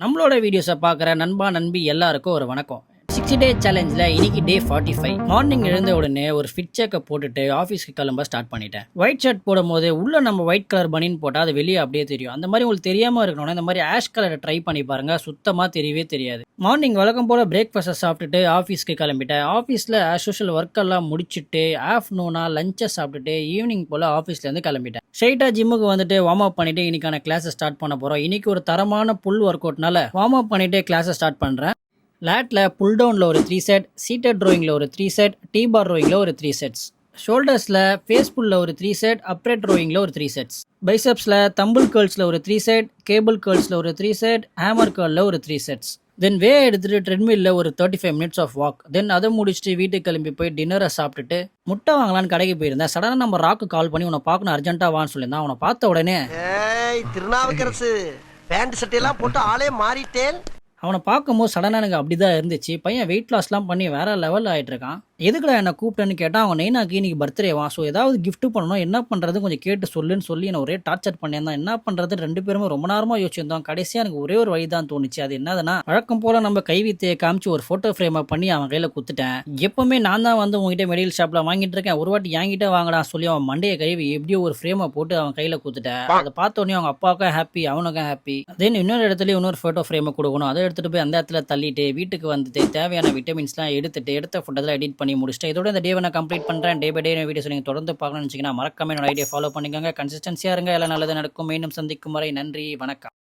நம்மளோட வீடியோஸை பார்க்குற நண்பா நண்பி எல்லாருக்கும் ஒரு வணக்கம். 60 டே சேலஞ்சில் இன்னைக்கு டே 45. மார்னிங் எழுந்த உடனே ஒரு ஃபிட் செக்கை போட்டுட்டு ஆஃபீஸ்க்கு கிளம்ப ஸ்டார்ட் பண்ணிட்டேன். ஒயிட் ஷர்ட் போடும்போது உள்ள நம்ம ஒயிட் கலர் பனின்னு போட்டால் அது வெளியே அப்படியே தெரியும். அந்த மாதிரி உங்களுக்கு தெரியாமல் இருக்கணும்னா இந்த மாதிரி ஆஷ் கலரை ட்ரை பண்ணி பாருங்க, சுத்தமாக தெரியவே தெரியாது. மார்னிங் வழக்கம் போல் பிரேக்ஃபாஸ்ட்டை சாப்பிட்டுட்டு ஆஃபீஸ்க்கு கிளம்பிட்டேன். ஆஃபீஸில் ஆஸ் யூஷுவல் ஒர்க்கெல்லாம் முடிச்சுட்டு ஆஃப்டர்நூனாக லஞ்சை சாப்பிட்டுட்டு ஈவினிங் போல் ஆஃபீஸ்லேருந்து கிளம்பிட்டேன். ஸ்ட்ரைட்டாக ஜிம்முக்கு வந்துட்டு வார்ம் அப் பண்ணிட்டு இன்னைக்கான கிளாஸை ஸ்டார்ட் பண்ண போகிறோம். இன்னைக்கு ஒரு தரமான புல் ஒர்க் அவுட்னால வார்ம் அப் பண்ணிட்டு கிளாஸை ஸ்டார்ட் பண்ணுறேன். லேட்டில் புல் டவுனில் ஒரு 3 செட், சீட்டட் ரோயிங்கில் ஒரு 3 செட், டீ பார் ரோயிங்கில் ஒரு 3 செட்ஸ், ஷோல்டர்ஸில் ஃபேஸ் புல்லில் ஒரு 3 செட், அப்ரெட் ரோயிங்கில் ஒரு 3 செட்ஸ், பைசப்ஸில் தம்பிள் கேர்ள்ஸில் ஒரு 3 செட், கேபிள் கேர்ள்ஸில் ஒரு 3 செட், ஹேமர் கேர்ளில் ஒரு 3 செட்ஸ். தென் எடுத்துகிட்டு ட்ரெட்மில்ல ஒரு 35 மினிட்ஸ் ஆஃப் வாக். தென் அதை முடிச்சுட்டு வீட்டுக்கு கிளம்பி போய் டின்னரை சாப்பிட்டுட்டு முட்டை வாங்கலான்னு கடைக்கு போயிருந்தேன். சடனாக நம்ம ராக்கு கால் பண்ணி உன்னை பார்க்கணும் அர்ஜென்ட்டாக வான்னு சொல்லியிருந்தான். அவனை பார்த்த உடனே திருநாவுக்கரசு பேண்ட் சட்டையெல்லாம் போட்டு ஆளே மாறிட்டேன். அவனை பார்க்கும்போது சடனாக எனக்கு அப்படி தான் இருந்துச்சு. பையன் வெயிட் லாஸ்லாம் பண்ணி வேற லெவல் ஆகிட்டு இருக்கான். எதுக்குடா என்னை கூப்பிட்டேன்னு கேட்டால் அவன் நெய்னாக்கு இன்னைக்கு பர்த்டேவான், ஸோ ஏதாவது கிஃப்ட் பண்ணணும், என்ன பண்ணுறது கொஞ்சம் கேட்டு சொல்லுன்னு சொல்லி என்னை ஒரே டார்ச்சர் பண்ணியிருந்தான். என்ன பண்ணுறது ரெண்டு பேருமே ரொம்ப நேரமாக யோசிச்சிருந்தோம். கடைசியாக எனக்கு ஒரே ஒரு வழி தான் தோணுச்சு. அது என்னதுன்னா, வழக்கம் போல் நம்ம கைவித்தையை காமிச்சு ஒரு ஃபோட்டோ ஃப்ரேமை பண்ணி அவன் கையில் குத்துட்டேன். எப்பவுமே நான் தான் வந்து உங்ககிட்ட மெடிக்கல் ஷாப்பில் வாங்கிட்டு இருக்கேன், ஒரு வாட்டி என்கிட்ட வாங்கடா சொல்லி அவன் மண்டையை கழுவி எப்படியோ ஒரு ஃப்ரேமை போட்டு அவன் கையில் குத்துட்டேன். அதை பார்த்தோன்னே அவங்க அப்பாவுக்கும் ஹாப்பி, அவனுக்கும் ஹாப்பி. தென் இன்னொரு இடத்துல இன்னொரு ஃபோட்டோ ஃப்ரேமை கொடுக்கணும். அதை எடுத்துகிட்டு போய் அந்த இடத்துல தள்ளிட்டு வீட்டுக்கு வந்துட்டு தேவையான விட்டமின்ஸ்லாம் எடுத்த ஃபுட்டெல்லாம் எடிட் பண்ணி முடிச்சுட்டு இதோட இந்த டேவை நான் கம்ப்ளீட் பண்ணுறேன். டே பை டே வீடியோஸ் நீங்கள் தொடர்ந்து பார்க்கணும்னு நினச்சிங்கன்னா மறக்காம என்னோட ஐடியா ஃபாலோ பண்ணிக்கோங்க. கன்சிஸ்டன்சியாக இருங்க, எல்லாம் நல்லது நடக்கும். மீண்டும் சந்திக்கும் வரை நன்றி, வணக்கம்.